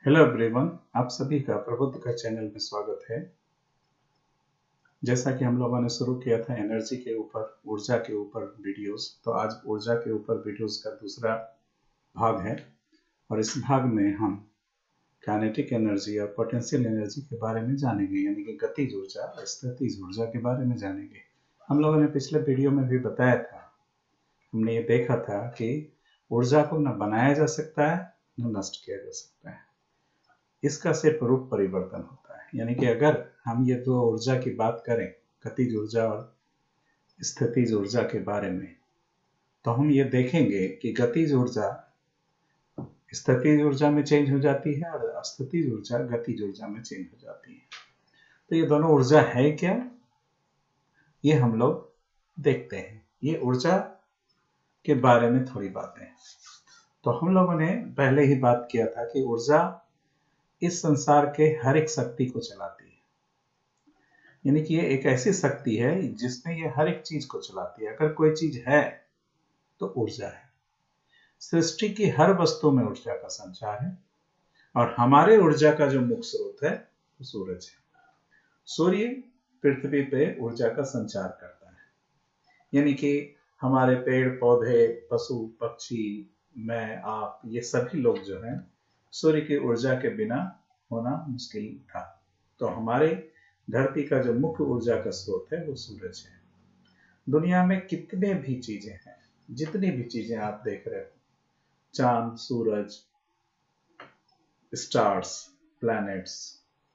Hello everyone, आप सभी का प्रबुद्ध का चैनल में स्वागत है। जैसा कि हम लोगों ने शुरू किया था एनर्जी के ऊपर, ऊर्जा के ऊपर वीडियोस, तो आज ऊर्जा के ऊपर वीडियोस का दूसरा भाग है और इस भाग में हम काइनेटिक एनर्जी और पोटेंशियल एनर्जी के बारे में जानेंगे, यानी कि गतिज ऊर्जा और स्थितिज ऊर्जा के बारे में जानेंगे। हम लोगों ने पिछले वीडियो में भी बताया था, हमने ये देखा था कि ऊर्जा को न बनाया जा सकता है न नष्ट किया जा सकता है, इसका सिर्फ रूप परिवर्तन होता है। यानी कि अगर हम ये दो ऊर्जा की बात करें, गतिज ऊर्जा और स्थितिज ऊर्जा के बारे में, तो हम ये देखेंगे कि गतिज ऊर्जा स्थितिज ऊर्जा में चेंज हो जाती है और स्थितिज ऊर्जा गतिज ऊर्जा में चेंज हो जाती है। तो ये दोनों ऊर्जा है क्या, ये हम लोग देखते हैं। ये ऊर्जा के बारे में थोड़ी बातें। तो हम लोगों ने पहले ही बात किया था कि ऊर्जा इस संसार के हर एक शक्ति को चलाती है, यानी कि ये एक ऐसी शक्ति है जिसमें ये हर एक चीज को चलाती है। अगर कोई चीज है तो ऊर्जा है। सृष्टि की हर वस्तु में ऊर्जा का संचार है और हमारे ऊर्जा का जो मुख्य स्रोत है वो सूरज है। सूर्य पृथ्वी पे ऊर्जा का संचार करता है, यानी कि हमारे पेड़ पौधे, पशु पक्षी, मैं, आप, ये सभी लोग जो हैं सूर्य की ऊर्जा के बिना होना मुश्किल था। तो हमारे धरती का जो मुख्य ऊर्जा का स्रोत है वो सूरज है। दुनिया में कितने भी चीजें हैं, जितनी भी चीजें आप देख रहे हो, चांद, सूरज, स्टार्स, प्लैनेट्स,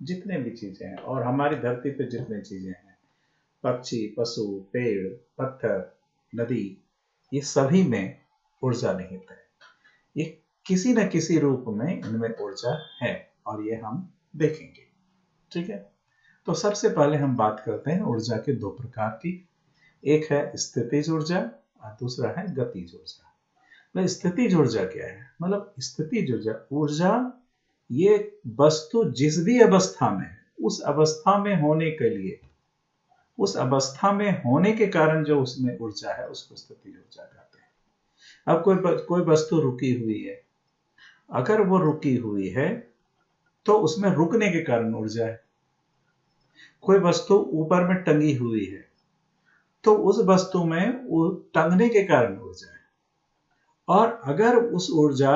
जितने भी चीजें हैं, और हमारी धरती पे जितने चीजें हैं, पक्षी, पशु, पेड़, पत्थर, नदी, ये सभी में ऊर्जा निहित है। ये किसी न किसी रूप में इनमें ऊर्जा है और ये हम देखेंगे। ठीक है, तो सबसे पहले हम बात करते हैं ऊर्जा के दो प्रकार की। एक है स्थितिज ऊर्जा और दूसरा है गतिज ऊर्जा। तो स्थितिज ऊर्जा क्या है? मतलब स्थितिज ऊर्जा, ऊर्जा ये वस्तु जिस भी अवस्था में है, उस अवस्था में होने के लिए, उस अवस्था में होने के कारण जो उसमें ऊर्जा है उसको स्थितिज ऊर्जा कहते हैं। अब कोई वस्तु रुकी हुई है, अगर वो रुकी हुई है तो उसमें रुकने के कारण ऊर्जा है। कोई वस्तु ऊपर में टंगी हुई है तो उस वस्तु में वो टंगने के कारण ऊर्जा है। और अगर उस ऊर्जा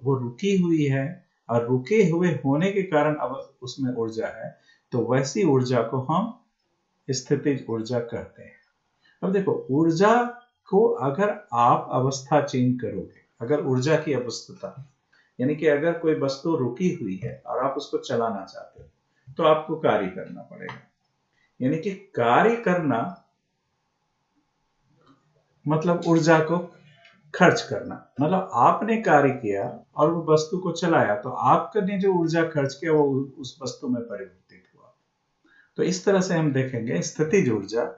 वो रुकी हुई है और रुके हुए होने के कारण अब उसमें ऊर्जा है, तो वैसी ऊर्जा को हम स्थितिज ऊर्जा कहते हैं। अब देखो, ऊर्जा को अगर आप अवस्था चेंज करोगे, अगर ऊर्जा की अवस्था, यानी कि अगर कोई वस्तु रुकी हुई है और आप उसको चलाना चाहते हो तो आपको कार्य करना पड़ेगा। यानी कि कार्य करना मतलब ऊर्जा को खर्च करना। मतलब आपने कार्य किया और वो वस्तु को चलाया तो आपने जो ऊर्जा खर्च किया वो उस वस्तु में परिवर्तित हुआ। तो इस तरह से हम देखेंगे स्थितिज ऊर्जा,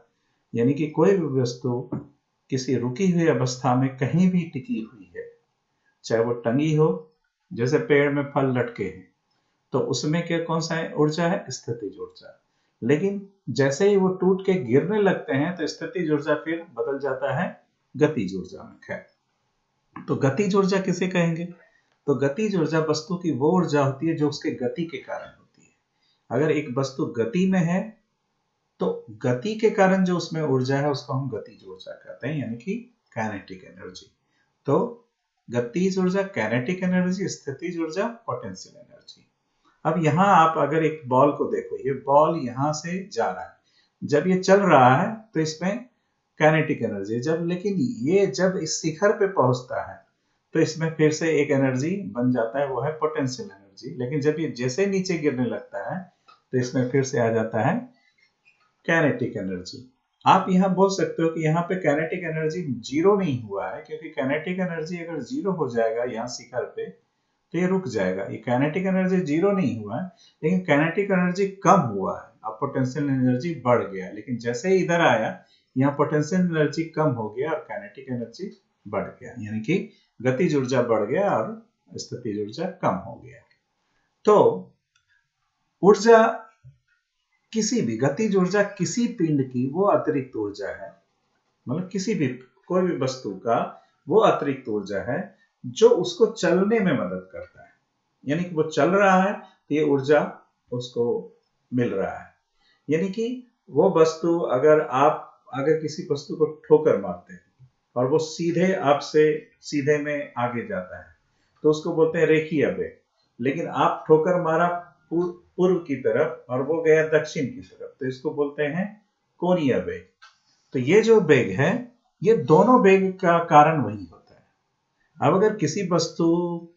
यानी कि कोई भी वस्तु किसी रुकी हुई अवस्था में कहीं भी टिकी हुई है, चाहे वो टंगी हो, जैसे पेड़ में फल लटके हैं तो उसमें क्या, कौन सा ऊर्जा है? स्थितिज ऊर्जा। लेकिन जैसे ही वो टूट के गिरने लगते हैं तो स्थितिज ऊर्जा फिर बदल जाता है गतिज ऊर्जा में। खैर, तो गतिज ऊर्जा किसे कहेंगे? तो गतिज ऊर्जा वस्तु की वो ऊर्जा होती है जो उसके गति के कारण होती है। अगर एक वस्तु गति में है तो गति के कारण जो उसमें ऊर्जा है उसको हम गतिज ऊर्जा कहते हैं, यानी कि काइनेटिक एनर्जी। तो गतिज ऊर्जा काइनेटिक एनर्जी, स्थितिज ऊर्जा पोटेंशियल एनर्जी। अब यहाँ आप अगर एक बॉल को देखो, ये बॉल यहाँ से जा रहा है, जब ये चल रहा है तो इसमें काइनेटिक एनर्जी, लेकिन ये जब इस शिखर पे पहुंचता है तो इसमें फिर से एक एनर्जी बन जाता है, वो है पोटेंशियल एनर्जी। लेकिन जब ये जैसे नीचे गिरने लगता है तो इसमें फिर से आ जाता है काइनेटिक एनर्जी। आप यहाँ बोल सकते हो कि यहाँ पे काइनेटिक एनर्जी जीरो नहीं हुआ है, क्योंकि काइनेटिक एनर्जी अगर जीरो हो जाएगा यहाँ शिखर पे तो ये रुक जाएगा। ये काइनेटिक एनर्जी जीरो नहीं हुआ है, लेकिन काइनेटिक एनर्जी कम हुआ है, अब पोटेंशियल एनर्जी बढ़ गया। लेकिन जैसे ही इधर आया यहाँ पोटेंशियल एनर्जी कम हो गया और काइनेटिक एनर्जी बढ़ गया, यानी कि गतिज ऊर्जा बढ़ गया और स्थितिज ऊर्जा कम हो गया। तो ऊर्जा किसी भी, गतिज ऊर्जा किसी पिंड की वो अतिरिक्त ऊर्जा है, मतलब किसी भी, कोई भी वस्तु का वो अतिरिक्त ऊर्जा है जो उसको चलने में मदद करता है। यानी कि वो चल रहा है तो ये ऊर्जा उसको मिल रहा है। यानी कि वो वस्तु अगर किसी वस्तु को ठोकर मारते हैं और वो सीधे आपसे सीधे में आगे जाता है तो उसको बोलते हैं रेखीय वेग। लेकिन आप ठोकर मारा पूर्व की तरफ और वो गया दक्षिण की तरफ तो इसको बोलते हैं कोणीय वेग। तो ये जो वेग है ये दोनों वेग का कारण वही होता है। अब अगर किसी वस्तु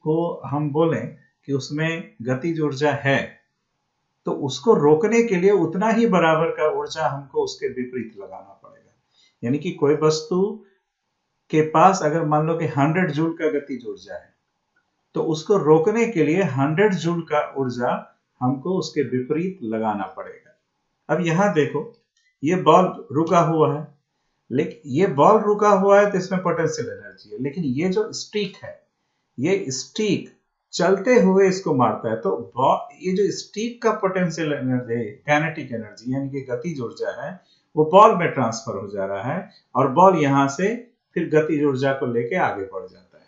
को हम बोलें कि उसमें गतिज ऊर्जा है तो उसको रोकने के लिए उतना ही बराबर का ऊर्जा हमको उसके विपरीत लगाना पड़ेगा। यानी कि कोई वस्तु के पास अगर मान लो कि 100 जूल का गतिज ऊर्जा है तो उसको रोकने के लिए 100 जूल का ऊर्जा हमको उसके विपरीत लगाना पड़ेगा। अब यहां देखो ये बॉल रुका हुआ है, लेकिन ये बॉल रुका हुआ है तो इसमें पोटेंशियल एनर्जी है, लेकिन ये जो स्टिक है ये स्टिक चलते हुए इसको मारता है तो ये जो स्टिक का पोटेंशियल एनर्जी काइनेटिक एनर्जी यानी कि गतिज ऊर्जा है वो बॉल में ट्रांसफर हो जा रहा है और बॉल यहां से फिर गतिज ऊर्जा को लेके आगे बढ़ जाता है।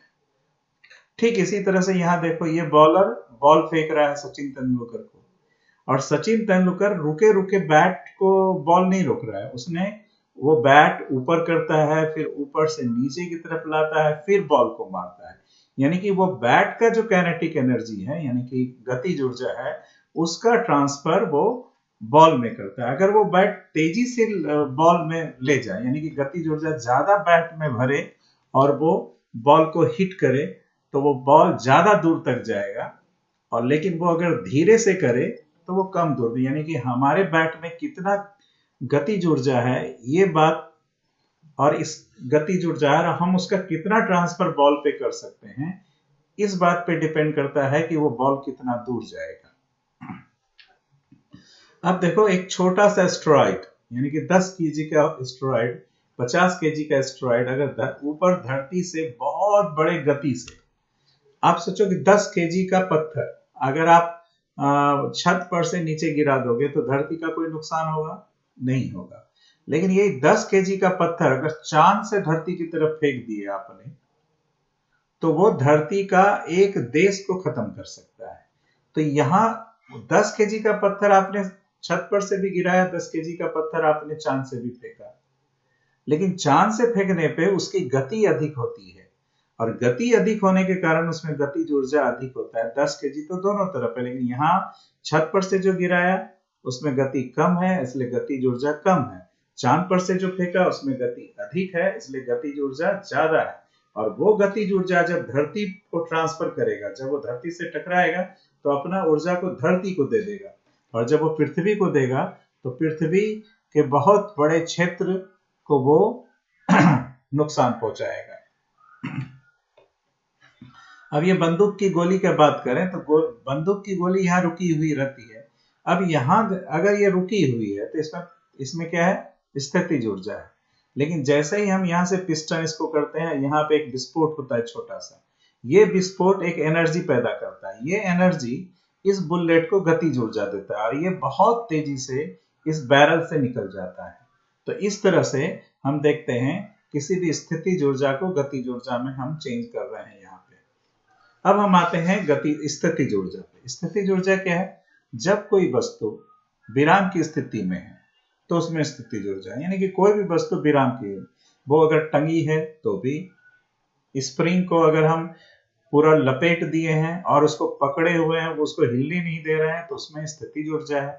ठीक इसी तरह से यहां देखो ये बॉलर बॉल फेंक रहा है सचिन तेंदुलकर को और सचिन तेंदुलकर रुके रुके बैट को बॉल नहीं रोक रहा है, उसने वो बैट ऊपर करता है फिर ऊपर से नीचे की तरफ लाता है फिर बॉल को मारता है। यानी कि वो बैट का जो काइनेटिक एनर्जी है यानी कि गतिज ऊर्जा है उसका ट्रांसफर वो बॉल में करता है। अगर वो बैट तेजी से बॉल में ले जाए यानी कि गतिज ऊर्जा ज्यादा बैट में भरे और वो बॉल को हिट करे तो वो बॉल ज्यादा दूर तक जाएगा और लेकिन वो अगर धीरे से करे तो वो कम दूर, यानी कि हमारे बैट में कितना गतिज ऊर्जा है ये बात और इस गतिज ऊर्जा है हम उसका कितना ट्रांसफर बॉल पे कर सकते हैं इस बात पे डिपेंड करता है कि वो बॉल कितना दूर जाएगा। अब देखो एक छोटा सा एस्टेरॉइड यानी कि 10 केजी का एस्टेरॉइड 50 केजी का एस्टेरॉइड अगर ऊपर धरती से बहुत बड़े गति से आप सोचो कि 10 केजी का पत्थर अगर आप छत पर से नीचे गिरा दोगे तो धरती का कोई नुकसान होगा? नहीं होगा। लेकिन ये 10 केजी का पत्थर अगर चांद से धरती की तरफ फेंक दिए आपने तो वो धरती का एक देश को खत्म कर सकता है। तो यहाँ 10 केजी का पत्थर आपने छत पर से भी गिराया, 10 केजी का पत्थर आपने चांद से भी फेंका, लेकिन चांद से फेंकने पे उसकी गति अधिक होती है और गति अधिक होने के कारण उसमें गतिज ऊर्जा अधिक होता है। 10 केजी तो दोनों तरफ है, लेकिन यहाँ छत पर से जो गिराया उसमें गति कम है इसलिए गतिज ऊर्जा कम है। चांद पर से जो फेंका उसमें गति अधिक है इसलिए गतिज ऊर्जा ज्यादा है। और वो गतिज ऊर्जा जब धरती को ट्रांसफर करेगा, जब वो धरती से टकराएगा तो अपना ऊर्जा को धरती को दे देगा और जब वो पृथ्वी को देगा तो पृथ्वी के बहुत बड़े क्षेत्र को वो नुकसान पहुंचाएगा। अब ये बंदूक की गोली की बात करें तो बंदूक की गोली यहाँ रुकी हुई रहती है। अब यहाँ अगर ये रुकी हुई है तो इसमें क्या है? स्थितिज ऊर्जा है। लेकिन जैसे ही हम यहाँ से पिस्टन इसको करते हैं यहाँ पे एक विस्फोट होता है छोटा सा, ये विस्फोट एक एनर्जी पैदा करता है। ये एनर्जी इस बुलेट को गतिज ऊर्जा देता है और ये बहुत तेजी से इस बैरल से निकल जाता है। तो इस तरह से हम देखते हैं किसी भी स्थितिज ऊर्जा को गतिज ऊर्जा में हम चेंज कर रहे हैं यहाँ पे। अब हम आते हैं स्थितिज ऊर्जा पे। स्थितिज ऊर्जा क्या है? जब कोई वस्तु विराम की स्थिति में है तो उसमें स्थितिज ऊर्जा है। यानी कि कोई भी वस्तु विराम की है, वो अगर टंगी है तो भी, स्प्रिंग को अगर हम पूरा लपेट दिए हैं और उसको पकड़े हुए हैं, वो उसको हिलने नहीं दे रहे हैं तो उसमें स्थितिज ऊर्जा है।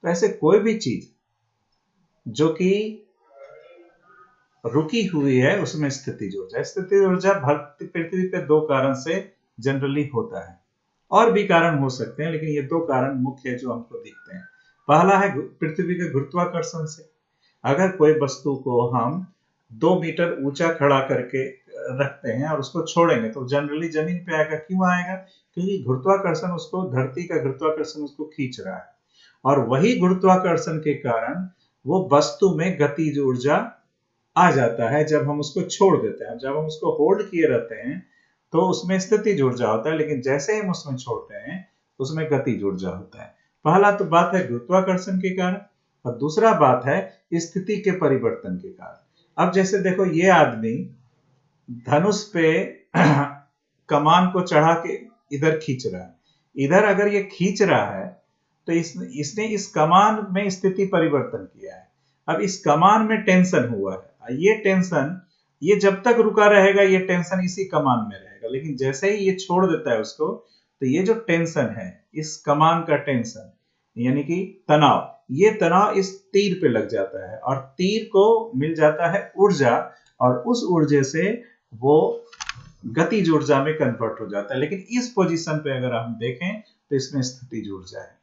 तो ऐसे कोई भी चीज जो कि रुकी हुई है उसमें स्थितिज ऊर्जा। स्थितिज ऊर्जा पृथ्वी पे दो कारण से जनरली होता है, और भी कारण हो सकते हैं लेकिन ये दो कारण मुख्य है जो हमको दिखते हैं। पहला है पृथ्वी के गुरुत्वाकर्षण से। अगर कोई वस्तु को हम 2 मीटर ऊंचा खड़ा करके रखते हैं और उसको छोड़ेंगे तो जनरली जमीन पे आएगा। क्यों आएगा? क्योंकि गुरुत्वाकर्षण उसको, धरती का गुरुत्वाकर्षण उसको खींच रहा है और वही गुरुत्वाकर्षण के कारण वो वस्तु में गतिज ऊर्जा आ जाता है जब हम उसको छोड़ देते हैं। जब हम उसको होल्ड किए रहते हैं तो उसमें स्थितिज ऊर्जा होता है, लेकिन जैसे ही हम उसमें छोड़ते हैं तो उसमें गतिज ऊर्जा होता है। पहला तो बात है गुरुत्वाकर्षण के कारण और दूसरा बात है स्थिति के परिवर्तन के कारण। अब जैसे देखो ये आदमी धनुष पे कमान को चढ़ा के इधर खींच रहा है, इधर अगर ये खींच रहा है तो इसने इस कमान में स्थिति परिवर्तन किया है। अब इस कमान में टेंशन हुआ है, ये टेंशन ये जब तक रुका रहेगा ये टेंशन इसी कमान में रहेगा, लेकिन जैसे ही ये छोड़ देता है उसको तो ये जो टेंशन है इस कमान का टेंशन यानी कि तनाव, ये तनाव इस तीर पे लग जाता है और तीर को मिल जाता है ऊर्जा और उस ऊर्जा से वो गतिज ऊर्जा में कन्वर्ट हो जाता है। लेकिन इस पोजीशन पे अगर हम देखें तो इसमें स्थितिज ऊर्जा है।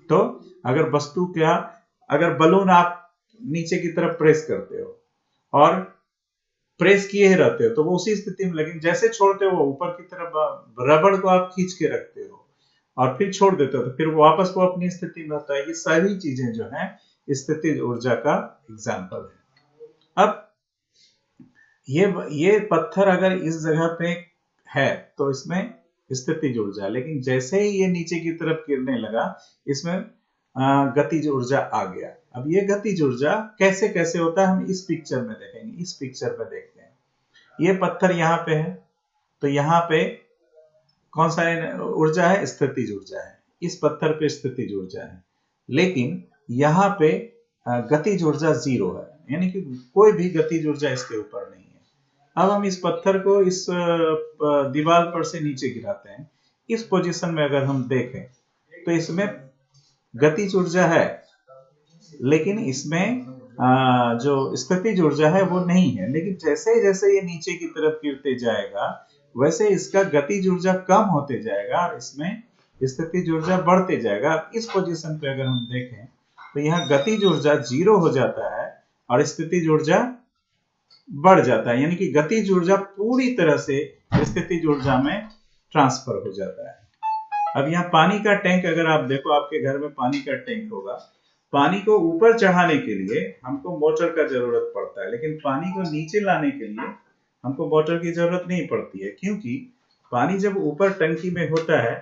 तो अगर वस्तु क्या, अगर बलून आप नीचे की तरफ प्रेस करते हो और प्रेस किए ही रहते हो तो वो उसी स्थिति में, लेकिन जैसे छोड़ते हो ऊपर की तरफ रबड़ को आप खींच के रखते हो और फिर छोड़ देते हो तो फिर वो वापस वो अपनी स्थिति में होता है। ये सारी चीजें जो है स्थितिज ऊर्जा का एग्जाम्पल है। अब ये पत्थर अगर इस जगह पे है तो इसमें स्थितिज ऊर्जा, लेकिन जैसे ही ये नीचे की तरफ गिरने लगा इसमें गतिज ऊर्जा आ गया। अब ये गतिज ऊर्जा कैसे कैसे होता है हम इस पिक्चर में देखेंगे। इस पिक्चर में देखते हैं, ये पत्थर यहाँ पे है तो यहाँ पे कौन सा ऊर्जा है, स्थितिज ऊर्जा है। इस पत्थर पे स्थितिज ऊर्जा है, लेकिन यहाँ पे गतिज ऊर्जा 0 है, यानी कि कोई भी गतिज ऊर्जा इसके ऊपर नहीं है। अब हम इस पत्थर को इस दीवार पर से नीचे गिराते हैं। इस पोजीशन में अगर हम देखें तो इसमें गतिज ऊर्जा है, लेकिन इसमें जो स्थितिज ऊर्जा है वो नहीं है। लेकिन जैसे जैसे ये नीचे की तरफ गिरते जाएगा वैसे इसका गतिज ऊर्जा कम होते जाएगा और इसमें स्थितिज ऊर्जा बढ़ते जाएगा। इस पोजीशन पे अगर हम देखें तो यहाँ गतिज ऊर्जा 0 हो जाता है और स्थितिज ऊर्जा बढ़ जाता है, यानी कि गतिज ऊर्जा पूरी तरह से स्थितिज ऊर्जा में ट्रांसफर हो जाता है। अब यहाँ पानी का टैंक अगर आप देखो, आपके घर में पानी का टैंक होगा, पानी को ऊपर चढ़ाने के लिए हमको मोटर का जरूरत पड़ता है, लेकिन पानी को नीचे लाने के लिए हमको मोटर की जरूरत नहीं पड़ती है, क्योंकि पानी जब ऊपर टंकी में होता है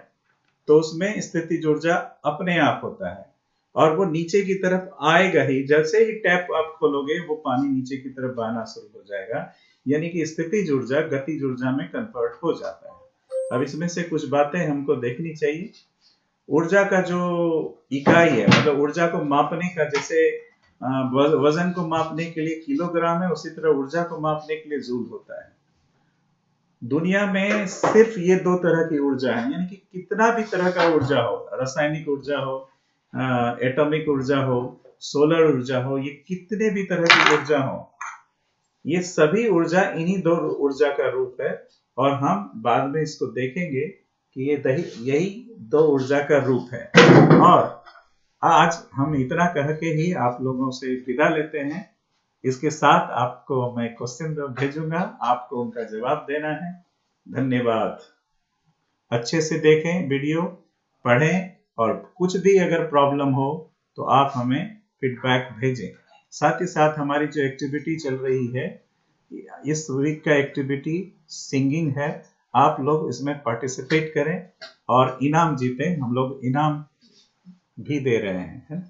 तो उसमें स्थितिज ऊर्जा अपने आप होता है और वो नीचे की तरफ आएगा ही। जैसे ही टैप आप खोलोगे वो पानी नीचे की तरफ बहना शुरू हो जाएगा, यानी कि स्थितिज ऊर्जा गतिज ऊर्जा में कन्वर्ट हो जाता है। अब इसमें से कुछ बातें हमको देखनी चाहिए। ऊर्जा का जो इकाई है, मतलब ऊर्जा को मापने का, जैसे वजन को मापने के लिए किलोग्राम है, उसी तरह ऊर्जा को मापने के लिए जूल होता है। दुनिया में सिर्फ ये 2 तरह की ऊर्जा है, यानी कि कितना भी तरह का ऊर्जा हो, रासायनिक ऊर्जा हो, एटॉमिक ऊर्जा हो, सोलर ऊर्जा हो, ये कितने भी तरह की ऊर्जा हो, ये सभी ऊर्जा इन्हीं 2 ऊर्जा का रूप है और हम बाद में इसको देखेंगे कि यही 2 ऊर्जा का रूप है। और आज हम इतना कह के ही आप लोगों से विदा लेते हैं। इसके साथ आपको मैं क्वेश्चन भेजूंगा, आपको उनका जवाब देना है। धन्यवाद। अच्छे से देखें वीडियो, पढ़ें और कुछ भी अगर प्रॉब्लम हो तो आप हमें फीडबैक भेजें। साथ ही साथ हमारी जो एक्टिविटी चल रही है, इस वीक का एक्टिविटी सिंगिंग है, आप लोग इसमें पार्टिसिपेट करें और इनाम जीतें। हम लोग इनाम भी दे रहे हैं।